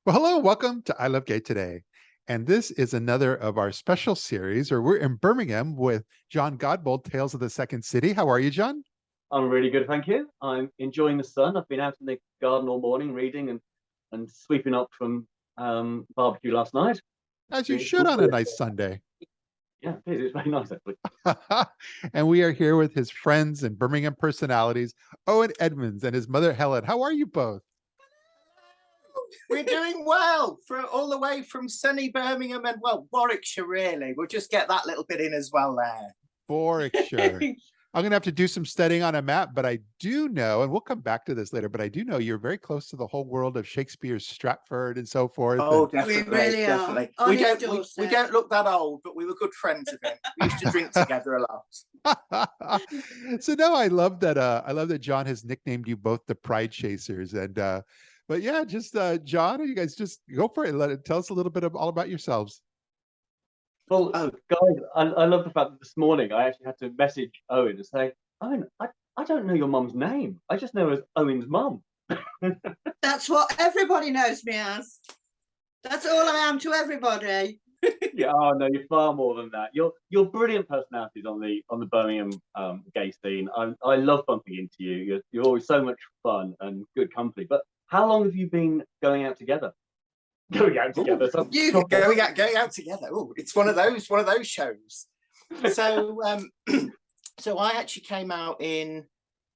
Well, hello, welcome to I Love Gay today. And this is another of our special series where we're in Birmingham with Jon Godbold, Tales of the Second City. How are you, John? I'm really good, thank you. I'm enjoying the sun. I've been out in the garden all morning reading and sweeping up from barbecue last night. As you Really should cool. on a nice Sunday. Yeah, it is. It's very nice actually. And we are here with his friends and Birmingham personalities, Owen Edmunds and his mother, Helen. How are you both? We're doing well, all the way from sunny Birmingham and, well, Warwickshire, really. We'll just get that little bit in as well there. Warwickshire. I'm going to have to do some studying on a map, but I do know, and we'll come back to this later, but I do know you're very close to the whole world of Shakespeare's Stratford and so forth. Oh, and definitely, We really definitely. are. We don't look that old, but we were good friends of him. We used to drink together a lot. So no, I love that. I love that John has nicknamed you both the Pride Chasers. And but yeah, just John, you guys just go for it. Tell us a little bit all about yourselves. Well, guys, I love the fact that this morning I actually had to message Owen and say, Owen, I don't know your mum's name. I just know her as Owen's mum. That's what everybody knows me as. That's all I am to everybody. Yeah, oh no, you're far more than that. You're brilliant personalities on the Birmingham gay scene. I love bumping into you. You're always so much fun and good company. But how long have you been going out together? Going out together. Going out together. Oh, it's one of those shows. So so I actually came out in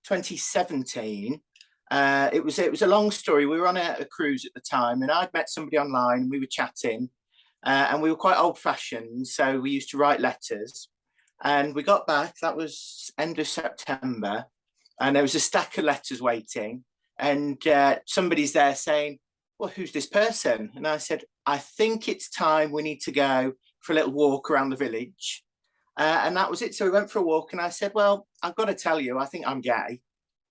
2017. It was a long story. We were on a cruise at the time, and I'd met somebody online. We were chatting, and we were quite old-fashioned, so we used to write letters. And we got back. That was end of September, and there was a stack of letters waiting. And somebody's there saying, well, who's this person? And I said, I think it's time we need to go for a little walk around the village. And that was it. So we went for a walk, and I said, well, I've got to tell you, I think I'm gay.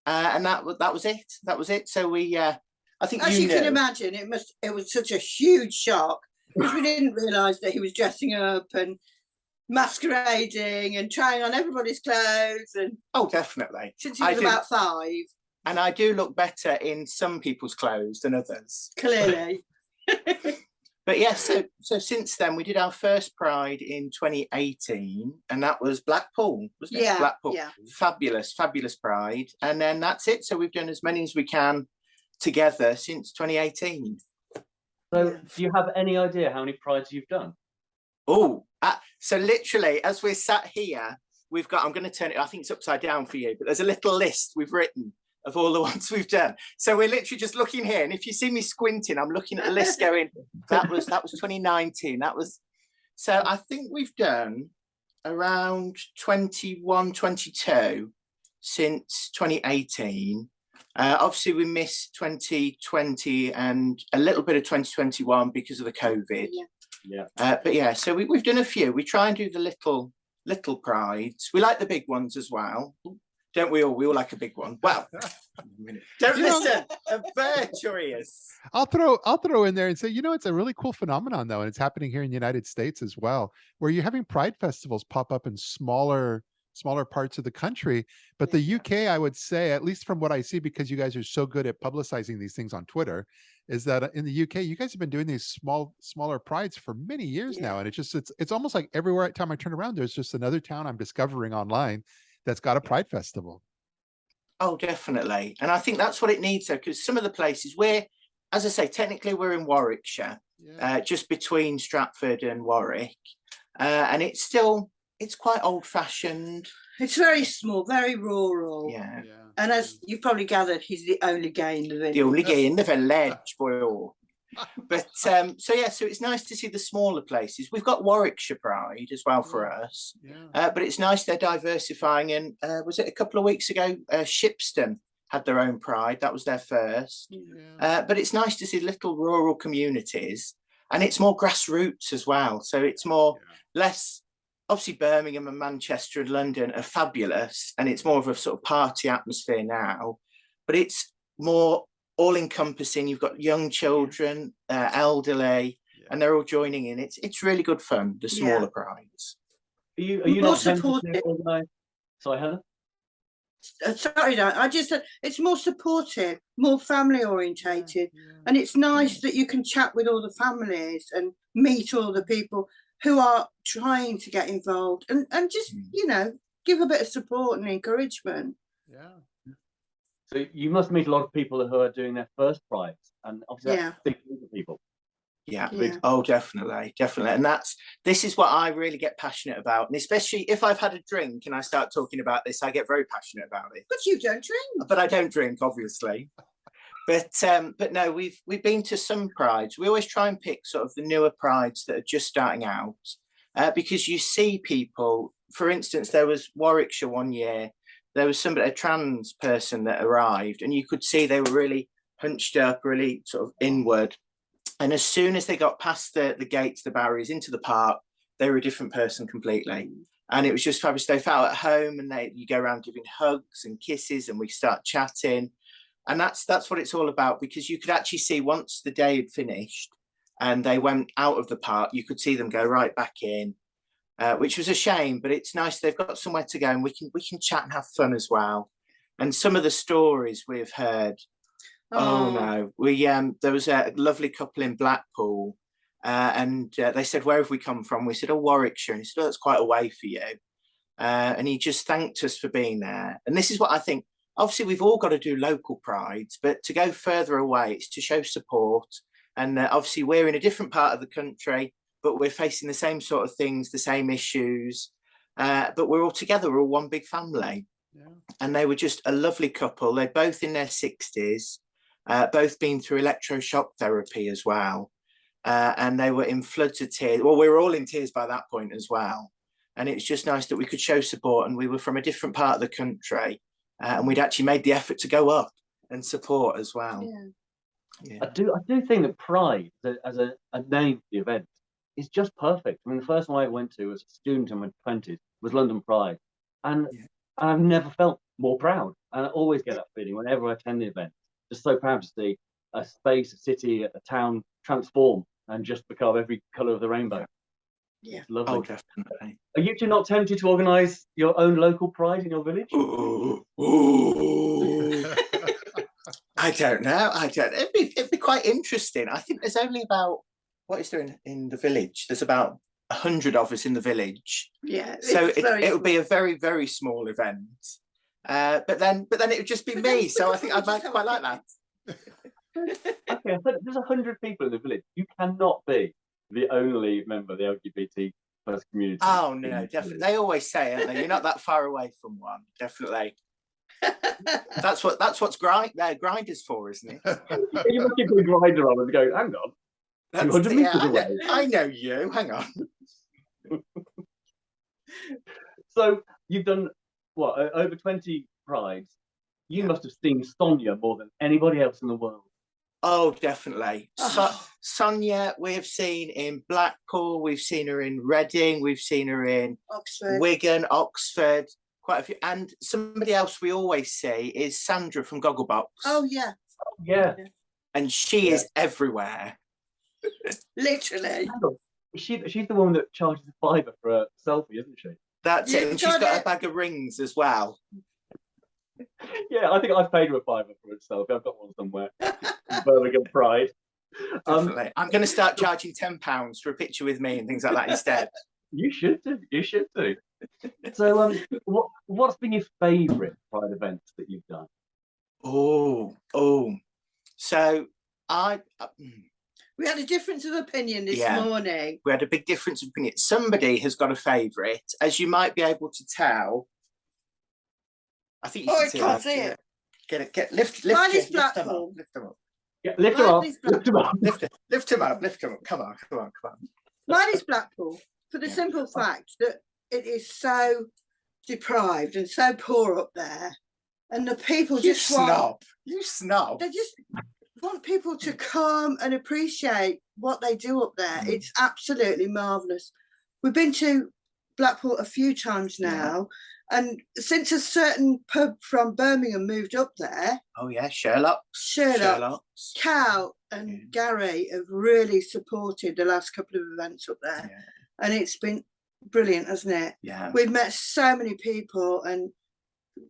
And that was it. That was it. So we, I think, as you can imagine, it was such a huge shock because we didn't realise that he was dressing up and masquerading and trying on everybody's clothes. And oh, definitely. Since he was about 5. And I do look better in some people's clothes than others. Clearly. But yes, so since then, we did our first Pride in 2018, and that was Blackpool, wasn't it? Yeah, Blackpool. yeah. Fabulous, fabulous Pride. And then that's it. So we've done as many as we can together since 2018. So do you have any idea how many Prides you've done? Oh, so literally, as we're sat here, we've got, I'm going to turn it, I think it's upside down for you, but there's a little list we've written of all the ones we've done. So we're literally just looking here, and if you see me squinting, I'm looking at the list going, that was 2019. That was, so I think we've done around 21, 22 since 2018. Obviously we missed 2020 and a little bit of 2021 because of the COVID. Yeah. But yeah, so we've done a few. We try and do the little prides. We like the big ones as well. Don't we all? We all like a big one. Well, don't listen. Virtuous. I'll throw in there and say, it's a really cool phenomenon though, and it's happening here in the United States as well, where you're having Pride festivals pop up in smaller parts of the country. But the UK, I would say, at least from what I see, because you guys are so good at publicizing these things on Twitter, is that in the UK, you guys have been doing these smaller prides for many years now, and it's almost like everywhere time I turn around, there's just another town I'm discovering online that's got a Pride festival. Oh, definitely. And I think that's what it needs, though, because some of the places where, as I say, technically we're in Warwickshire, just between Stratford and Warwick, and it's quite old-fashioned. It's very small, very rural. Yeah. And as you've probably gathered, he's the only gay in the village. The only gay in the village, boy. But so it's nice to see the smaller places. We've got Warwickshire Pride as well for us, but it's nice they're diversifying. And was it a couple of weeks ago, Shipston had their own Pride? That was their first. But it's nice to see little rural communities, and it's more grassroots as well. So it's less. Obviously, Birmingham and Manchester and London are fabulous, and it's more of a sort of party atmosphere now. But it's more all-encompassing. You've got young children, elderly, and they're all joining in. It's really good fun, the smaller prides. Are you not supportive? Sorry, Helen? sorry, Dan, I just said it's more supportive, more family orientated, and it's nice that you can chat with all the families and meet all the people who are trying to get involved, and just give a bit of support and encouragement. Yeah. So you must meet a lot of people who are doing their first prides, and obviously that's big group of people. Yeah. Yeah. Oh, definitely. And this is what I really get passionate about. And especially if I've had a drink and I start talking about this, I get very passionate about it. But you don't drink. But I don't drink, obviously. But no, we've been to some prides. We always try and pick sort of the newer prides that are just starting out, because you see people. For instance, there was Warwickshire one year. There was a trans person that arrived, and you could see they were really hunched up, really sort of inward. And as soon as they got past the gates, the barriers into the park, they were a different person completely. And it was just fabulous. They felt at home, and you go around giving hugs and kisses, and we start chatting. And that's what it's all about, because you could actually see once the day had finished and they went out of the park, you could see them go right back in, which was a shame, but it's nice they've got somewhere to go, and we can chat and have fun as well. And some of the stories we've heard, no, there was a lovely couple in Blackpool, and they said, where have we come from? We said, Warwickshire. And he said, that's quite a way for you. And he just thanked us for being there. And this is what I think. Obviously, we've all got to do local prides, but to go further away, it's to show support. And obviously, we're in a different part of the country, but we're facing the same sort of things, the same issues. But we're all together. We're all one big family. Yeah. And they were just a lovely couple. They're both in their 60s, both been through electroshock therapy as well. And they were in floods of tears. Well, we were all in tears by that point as well. And it was just nice that we could show support. And we were from a different part of the country. And we'd actually made the effort to go up and support as well. Yeah. I do think that Pride as a name for the event is just perfect. I mean, the first one I went to as a student in my 20s was London Pride. And I've never felt more proud. And I always get that feeling whenever I attend the event. Just so proud to see a space, a city, a town transform and just become every colour of the rainbow. Yeah. It's lovely. Oh, definitely. Are you two not tempted to organise your own local pride in your village? I don't know. It'd be quite interesting. I think there's only about, what is there in the village? There's about 100 of us in the village. Yeah. So it would be a very, very small event. But then it would just be me. So I think I might quite like that. Okay, there's 100 people in the village. You cannot be the only member of the LGBT plus community. Oh no, definitely. They always say, aren't they? You're not that far away from one. Definitely. That's what's grinders for, isn't it? You must keep the grinder on and go, hang on. 200 meters away. I know you. Hang on. So you've done what, over 20 prides? You must have seen Sonia more than anybody else in the world. Oh, definitely. Sonia, we have seen in Blackpool, we've seen her in Reading, we've seen her in Oxford, Wigan, Oxford, quite a few. And somebody else we always see is Sandra from Gogglebox. Oh, yeah. Yeah. And she is everywhere. Literally. She's the one that charges a £5 for a selfie, isn't she? That's it. And she's got a bag of rings as well. Yeah, I think I've paid her a £5 for a selfie. I've got one somewhere. Birmingham Pride. Definitely. I'm going to start charging £10 for a picture with me and things like that instead. You should do. You should do. So, what's been your favourite Pride events that you've done? So we had a difference of opinion this morning. We had a big difference of opinion. Somebody has got a favourite, as you might be able to tell. I think you can can't see it. Lift Mine is Blackpool. Lift them up. Yeah, lift them up. Lift them up. Come on. Mine is Blackpool for the simple fact that it is so deprived and so poor up there, and the people You snob. They just want people to come and appreciate what they do up there. It's absolutely marvellous. We've been to Blackpool a few times now, and since a certain pub from Birmingham moved up there. Oh yeah, Sherlock's. Cal and Gary have really supported the last couple of events up there, and it's been brilliant, hasn't it? Yeah. We've met so many people, and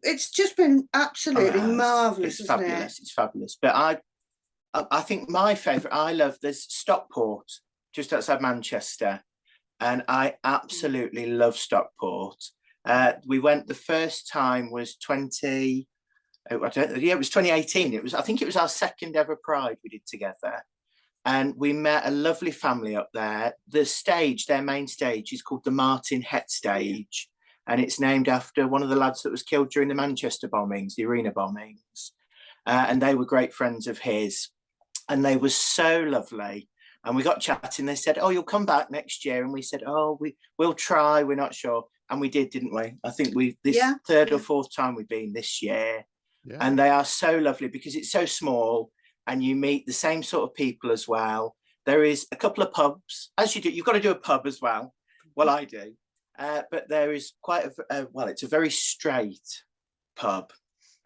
it's just been absolutely marvellous, It's isn't fabulous. it? It's fabulous. But I think my favourite, there's Stockport just outside Manchester, and I absolutely love Stockport. We went the first time was 2018. I think it was our second ever Pride we did together. And we met a lovely family up there. Their main stage is called the Martin Het stage. And it's named after one of the lads that was killed during the Manchester bombings, the arena bombings. And they were great friends of his. And they were so lovely. And we got chatting. They said, oh, you'll come back next year. And we said, oh, we'll try. We're not sure. And we did, didn't we? I think third or fourth time we've been this year. Yeah. And they are so lovely because it's so small. And you meet the same sort of people as well. There is a couple of pubs, as you do. You've got to do a pub as well. Well, I do. But there is quite it's a very straight pub.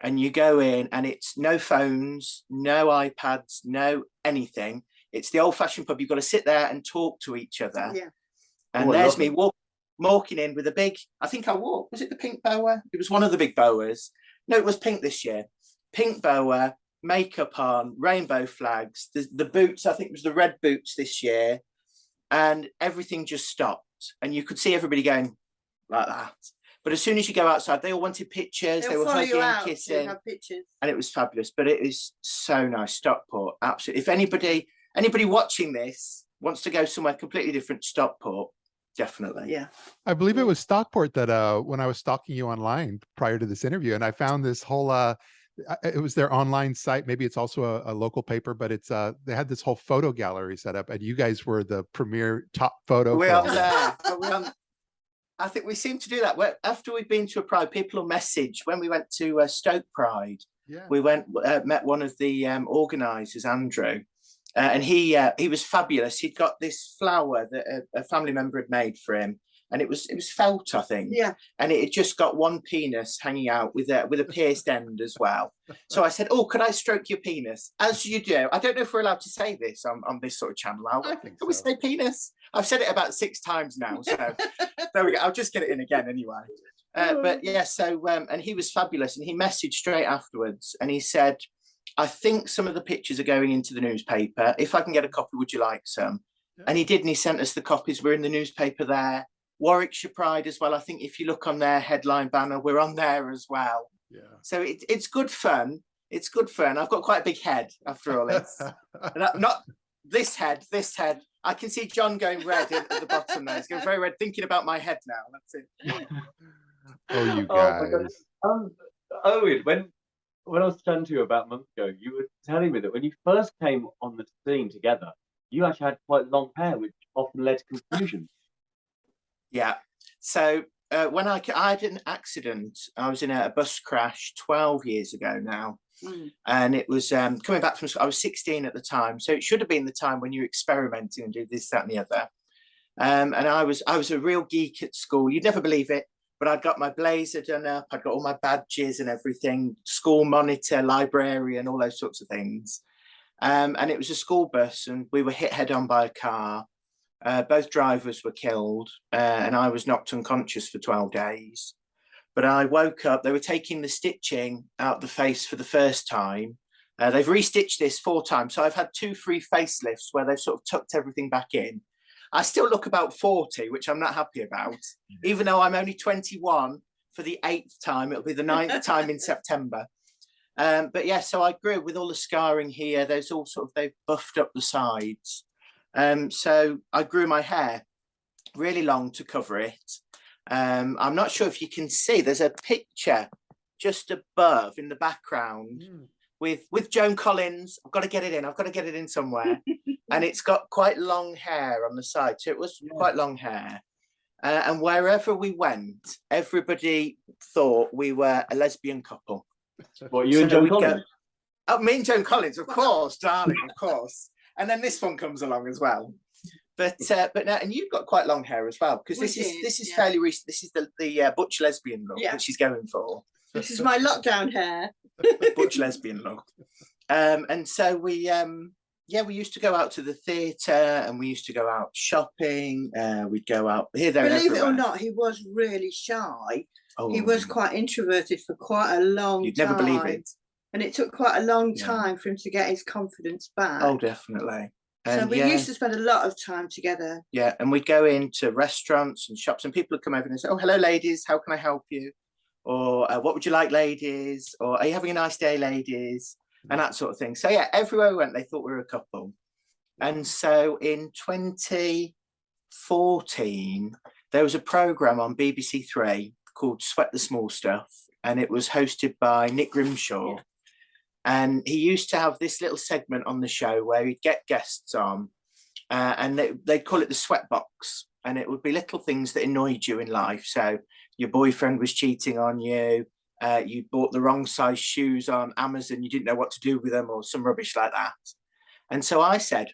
And you go in and it's no phones, no iPads, no anything. It's the old-fashioned pub. You've got to sit there and talk to each other. Yeah. And there's me walking in with a big, I think I walked, was it the pink boa? It was one of the big boas. No, it was pink this year. Pink boa, makeup on, rainbow flags, the boots, I think it was the red boots this year, and everything just stopped. And you could see everybody going like that. But as soon as you go outside, they all wanted pictures. They were hugging, kissing, and it was fabulous. But it is so nice, Stockport, absolutely. If anybody watching this wants to go somewhere completely different, Stockport, definitely. Yeah. I believe it was Stockport that when I was stalking you online prior to this interview, and I found this whole it was their online site. Maybe it's also a local paper, but it's they had this whole photo gallery set up, and you guys were the premier top photo. We're on there. I think we seem to do that. After we've been to a Pride, people will message. When we went to Stoke Pride, we met one of the organisers, Andrew, and he was fabulous. He'd got this flower that a family member had made for him, and it was felt, I think. Yeah. And it had just got one penis hanging out with a pierced end as well. So I said, "Oh, could I stroke your penis?" As you do. I don't know if we're allowed to say this on this sort of channel. Can we say penis? I've said it about 6 times now. So there we go. I'll just get it in again anyway. But yeah, so and he was fabulous, and he messaged straight afterwards, and he said, "I think some of the pictures are going into the newspaper. If I can get a copy, would you like some?" Yeah. And he did, and he sent us the copies. We're in the newspaper there. Warwickshire Pride as well. I think if you look on their headline banner, we're on there as well. Yeah. So it's good fun. It's good fun. I've got quite a big head after all this. Not this head. I can see John going red at the bottom there. He's going very red, thinking about my head now. That's it. Oh, you guys. Owen, when I was chatting to you about a month ago, you were telling me that when you first came on the scene together, you actually had quite long hair, which often led to confusion. Yeah. So when I had an accident, I was in a bus crash 12 years ago now. And it was coming back from school. I was 16 at the time. So it should have been the time when you're experimenting and do this, that, and the other. And I was a real geek at school. You'd never believe it, but I'd got my blazer done up. I'd got all my badges and everything, school monitor, librarian, all those sorts of things. And it was a school bus, and we were hit head on by a car. Both drivers were killed, and I was knocked unconscious for 12 days. But I woke up, they were taking the stitching out the face for the first time. They've restitched this 4 times. So I've had 2 free facelifts where they've sort of tucked everything back in. I still look about 40, which I'm not happy about, even though I'm only 21 for the 8th time. It'll be the 9th time in September. But yeah, so I grew with all the scarring here. There's all sort of, they've buffed up the sides. So I grew my hair really long to cover it. I'm not sure if you can see, there's a picture just above in the background with Joan Collins. I've got to get it in somewhere. And it's got quite long hair on the side. So it was quite long hair. And wherever we went, everybody thought we were a lesbian couple. What, you and Joan Collins? Me and Joan Collins, of course, darling, of course. And then this one comes along as well. But now, and you've got quite long hair as well, because this is fairly recent. This is the butch lesbian look that she's going for. This is my lockdown hair. Butch lesbian look. And so we yeah, we used to go out to the theatre, and we used to go out shopping. We'd go out here, there, and Believe it or everywhere. not, he was really shy. Oh, He was quite introverted for quite a long you'd time. never believe it. And it took quite a long Yeah. time for him to get his confidence back. Oh, definitely. So And we yeah, used to spend a lot of time together. yeah, and we'd go into restaurants and shops, and people would come over and say, "Oh, hello, ladies. How can I help you?" Or "What would you like, ladies?" Or "Are you having a nice day, ladies?" And that sort of thing. So yeah, everywhere we went, they thought we were a couple. And so in 2014, there was a programme on BBC Three called Sweat the Small Stuff, and it was hosted by Nick Grimshaw. Yeah. And he used to have this little segment on the show where he'd get guests on, and they'd call it the sweat box. And it would be little things that annoyed you in life. So your boyfriend was cheating on you, you bought the wrong size shoes on Amazon, you didn't know what to do with them, or some rubbish like that. And so I said,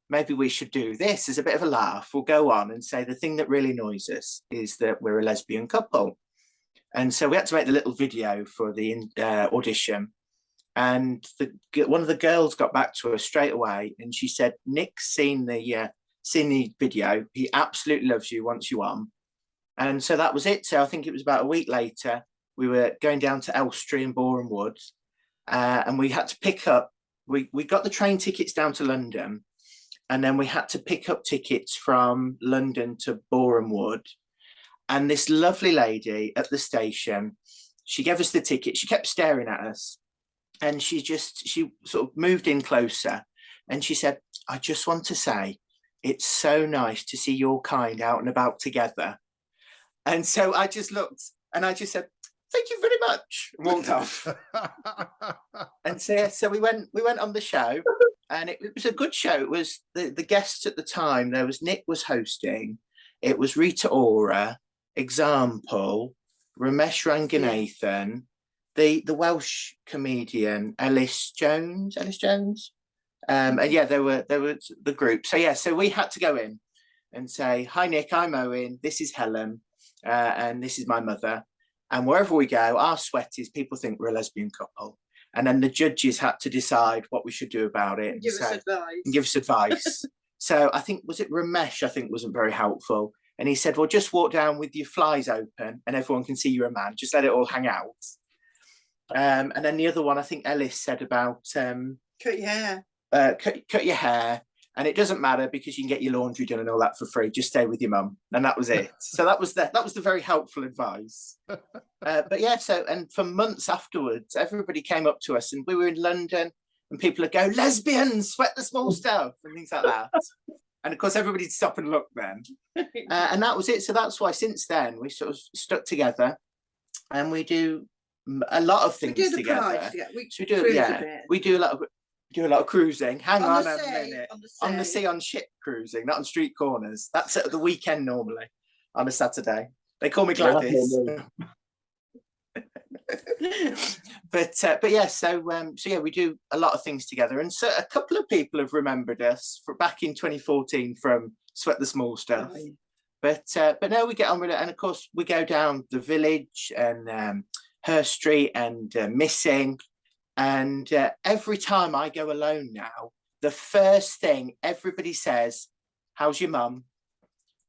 maybe we should do this as a bit of a laugh. We'll go on and say the thing that really annoys us is that we're a lesbian couple. And so we had to make the little video for the audition. And one of the girls got back to us straight away, and she said, "Nick's seen the video. He absolutely loves you, wants you on." And so that was it. So I think it was about a week later, we were going down to Elstree and Boreham Wood, and we had to pick up. We got the train tickets down to London, and then we had to pick up tickets from London to Boreham Wood. And this lovely lady at the station, she gave us the ticket. She kept staring at us. And she sort of moved in closer, and she said, "I just want to say, it's so nice to see your kind out and about together." And so I just looked, and I just said, "Thank you very much," and walked off. And so we went on the show, and it was a good show. It was the guests at the time. There was Nick was hosting. It was Rita Ora, Example, Ramesh Ranganathan, the Welsh comedian Ellis Jones, and yeah, there were the group. So yeah, so we had to go in and say, "Hi Nick, I'm Owen, this is Helen, and this is my mother." And wherever we go, our sweat is people think we're a lesbian couple, and then the judges had to decide what we should do about it and Give us advice. So I think, was it Ramesh, I think, wasn't very helpful, and he said, "Well, just walk down with your flies open and everyone can see you're a man, just let it all hang out." And then the other one, I think Ellis said about cut your hair. Cut your hair, and it doesn't matter because you can get your laundry done and all that for free. Just stay with your mum, and that was it. So that was the very helpful advice. But yeah, so and for months afterwards, everybody came up to us, and we were in London, and people would go, "Lesbians, sweat the small stuff," and things like that. And of course, everybody'd stop and look then, and that was it. So that's why since then we sort of stuck together, and we do a lot of things together. We do a lot of cruising. Hang on a minute. On the sea, on ship cruising, not on street corners. That's at the weekend normally, on a Saturday. They call me Gladys. But yeah, so yeah, we do a lot of things together, and so a couple of people have remembered us for back in 2014 from Sweat the Small Stuff. But now we get on with it, and of course we go down the village and Her Street and Missing, and every time I go alone now, the first thing everybody says, "How's your mum?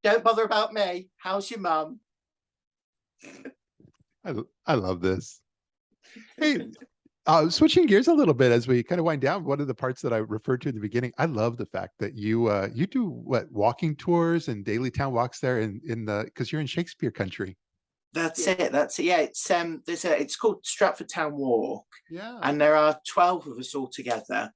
Don't bother about me. How's your mum?" I love this. Hey, switching gears a little bit as we kind of wind down, one of the parts that I referred to in the beginning, I love the fact that you do walking tours and daily town walks there in the, because you're in Shakespeare country. That's it. Yeah, it's called Stratford Town Walk. Yeah. And there are 12 of us all together.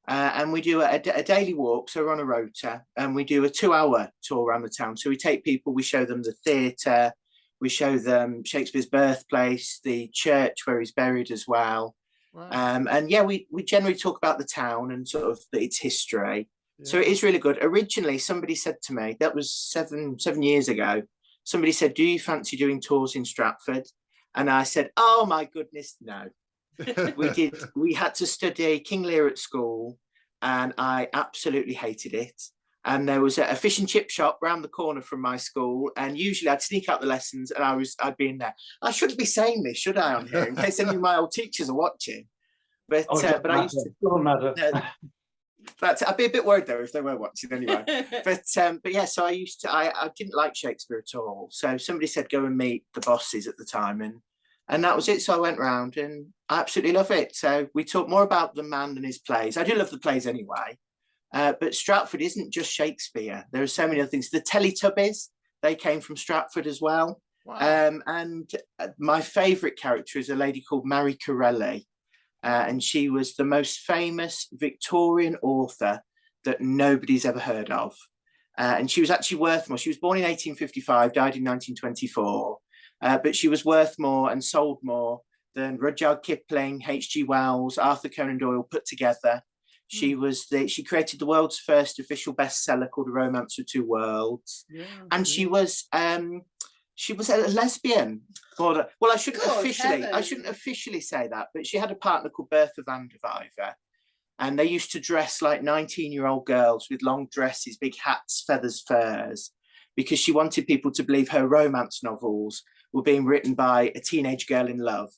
And we do a daily walk, so we're on a rota, and we do a 2-hour tour around the town. So we take people, we show them the theatre, we show them Shakespeare's birthplace, the church where he's buried as well. Wow. And yeah, we generally talk about the town and sort of its history. Yeah. So it is really good. Originally, somebody said to me, that was seven years ago, somebody said, "Do you fancy doing tours in Stratford?" And I said, "Oh my goodness, no." We had to study King Lear at school, and I absolutely hated it. And there was a fish and chip shop round the corner from my school, and usually I'd sneak out the lessons, and I'd be in there. I shouldn't be saying this, should I, on here, in case any of my old teachers are watching? But I used to. I'd be a bit worried though if they were watching anyway. But yeah, so I didn't like Shakespeare at all. So somebody said go and meet the bosses at the time, and that was it. So I went round and I absolutely love it. So we talked more about the man than his plays. I do love the plays anyway. But Stratford isn't just Shakespeare. There are so many other things. The Teletubbies, they came from Stratford as well. Wow. And my favourite character is a lady called Marie Corelli. And she was the most famous Victorian author that nobody's ever heard of. And she was actually worth more. She was born in 1855, died in 1924. But she was worth more and sold more than Rudyard Kipling, H.G. Wells, Arthur Conan Doyle put together. She created the world's first official bestseller called A Romance of Two Worlds. Yeah, and she was a lesbian. Well, I shouldn't officially say that, but she had a partner called Bertha van der Weiver, and they used to dress like 19-year-old girls with long dresses, big hats, feathers, furs, because she wanted people to believe her romance novels were being written by a teenage girl in love.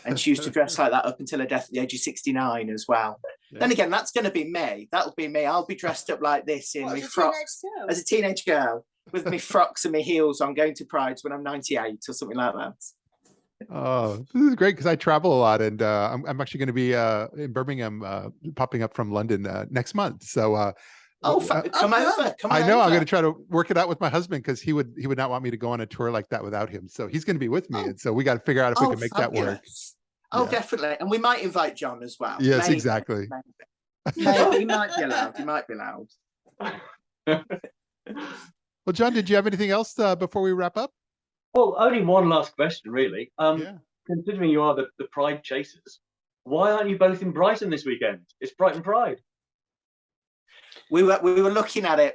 And she used to dress like that up until her death at the age of 69 as well. Yeah. Then again, that's going to be me. That'll be me. I'll be dressed up like this in my frocks as a teenage girl with my frocks and my heels on, going to Prides when I'm 98 or something like that. Oh, this is great because I travel a lot, and I'm actually going to be in Birmingham, popping up from London next month. So come over. I know. I'm going to try to work it out with my husband because he would not want me to go on a tour like that without him. So he's going to be with me, and so we got to figure out if we can make that work. Oh, yeah. Definitely, and we might invite Jon as well. Yes, maybe, exactly. Maybe. He might be allowed. He might be allowed. Well, Jon, did you have anything else before we wrap up? Well, only one last question, really. Considering you are the Pride chasers, why aren't you both in Brighton this weekend? It's Brighton Pride. We were looking at it.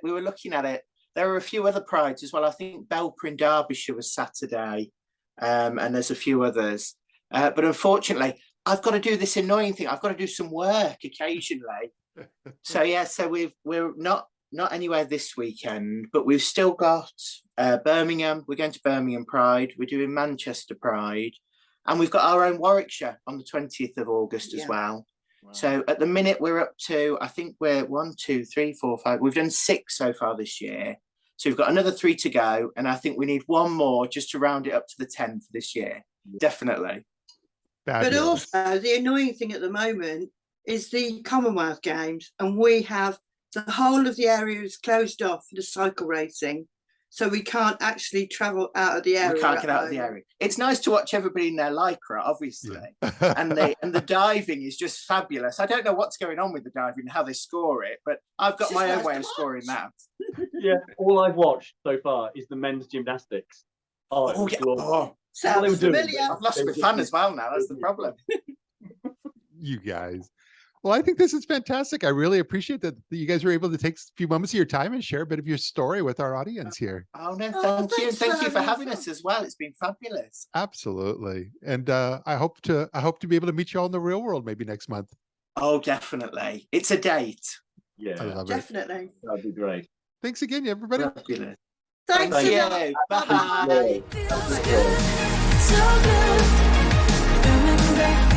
There are a few other prides as well. I think Belper in Derbyshire was Saturday, and there's a few others. But unfortunately, I've got to do this annoying thing. I've got to do some work occasionally. So we're not anywhere this weekend, but we've still got Birmingham. We're going to Birmingham Pride. We're doing Manchester Pride, and we've got our own Warwickshire on the 20th of August as well. Wow. So at the minute we're up to, I think we're 1, 2, 3, 4, 5. We've done 6 so far this year. So we've got another 3 to go, and I think we need 1 more just to round it up to the 10 for this year. Definitely. Fabulous. But also the annoying thing at the moment is the Commonwealth Games, and we have the whole of the area is closed off for the cycle racing, so we can't actually travel out of the area. We can't get out of the area. It's nice to watch everybody in their lycra, obviously, and the diving is just fabulous. I don't know what's going on with the diving, how they score it, but I've got my own way of scoring that. Yeah, all I've watched so far is the men's gymnastics. Sounds familiar. I've lost my fan as well now. That's the problem. You guys. Well, I think this is fantastic. I really appreciate that you guys were able to take a few moments of your time and share a bit of your story with our audience here. Oh, no, thank you. Thank you for having us as well. It's been fabulous. Absolutely. And I hope to be able to meet you all in the real world maybe next month. Oh, definitely. It's a date. Yeah, I love definitely. That'd be great. Thanks again, everybody. Fabulous. Thanks you. Bye. Bye.